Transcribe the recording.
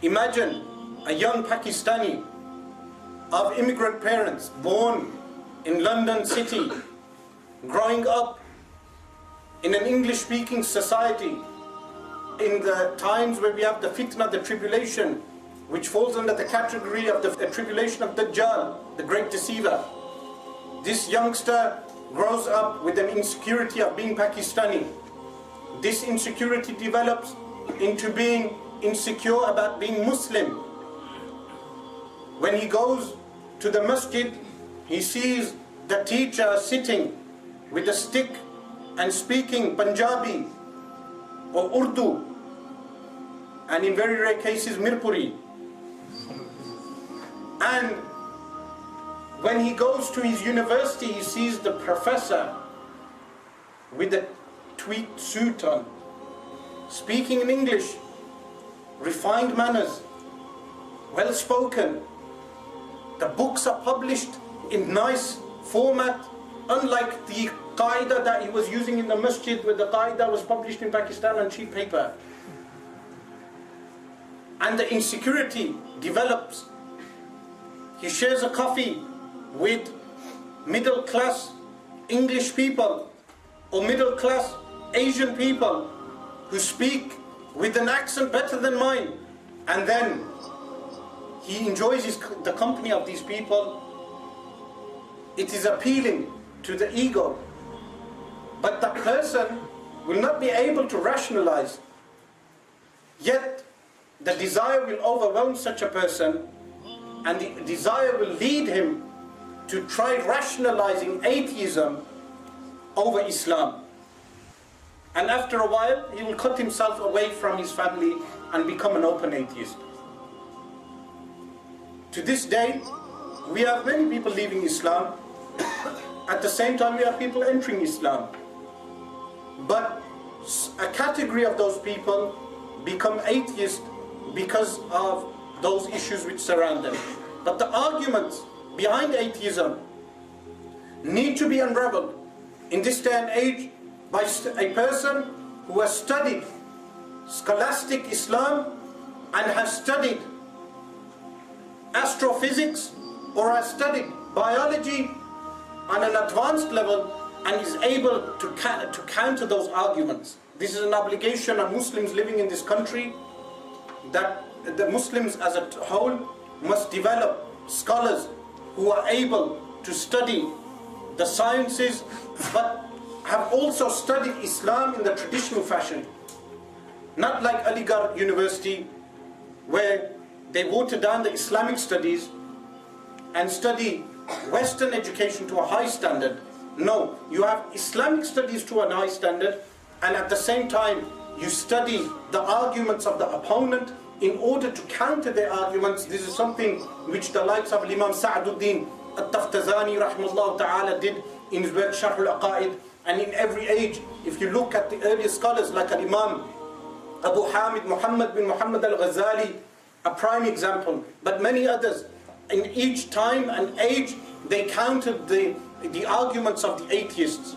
Imagine a young Pakistani of immigrant parents, born in London city, growing up in an English-speaking society, in the times where we have the fitna, the tribulation, which falls under the category of the tribulation of Dajjal, the great deceiver. This youngster grows up with an insecurity of being Pakistani. This insecurity develops into being insecure about being Muslim. When he goes to the masjid, he sees the teacher sitting with a stick and speaking Punjabi or Urdu, and in very rare cases Mirpuri. And when he goes to his university, he sees the professor with a tweed suit on, speaking in English, refined manners, well spoken. The books are published in nice format, unlike the qaida that he was using in the masjid, where the qaida was published in Pakistan on cheap paper. And the insecurity develops. He shares a coffee with middle class English people or middle class Asian people who speak with an accent better than mine, and then he enjoys the company of these people. It is appealing to the ego, but that person will not be able to rationalize. Yet the desire will overwhelm such a person, and the desire will lead him to try rationalizing atheism over Islam. And after a while, he will cut himself away from his family and become an open atheist. To this day, we have many people leaving Islam. At the same time, we have people entering Islam. But a category of those people become atheists because of those issues which surround them. But the arguments behind atheism need to be unraveled in this day and age by a person who has studied scholastic Islam and has studied astrophysics or has studied biology on an advanced level and is able to counter those arguments. This is an obligation of Muslims living in this country, that the Muslims as a whole must develop scholars who are able to study the sciences but have also studied Islam in the traditional fashion. Not like Aligarh University, where they water down the Islamic studies and study Western education to a high standard. No, you have Islamic studies to a high standard, and at the same time you study the arguments of the opponent in order to counter their arguments. This is something which the likes of Imam Sa'duddin al-Taftazani rahimahullah ta'ala did in his work Sharh al-Aqaid. And in every age, if you look at the earlier scholars like Imam Abu Hamid Muhammad bin Muhammad al-Ghazali, a prime example, but many others, in each time and age, they countered the arguments of the atheists.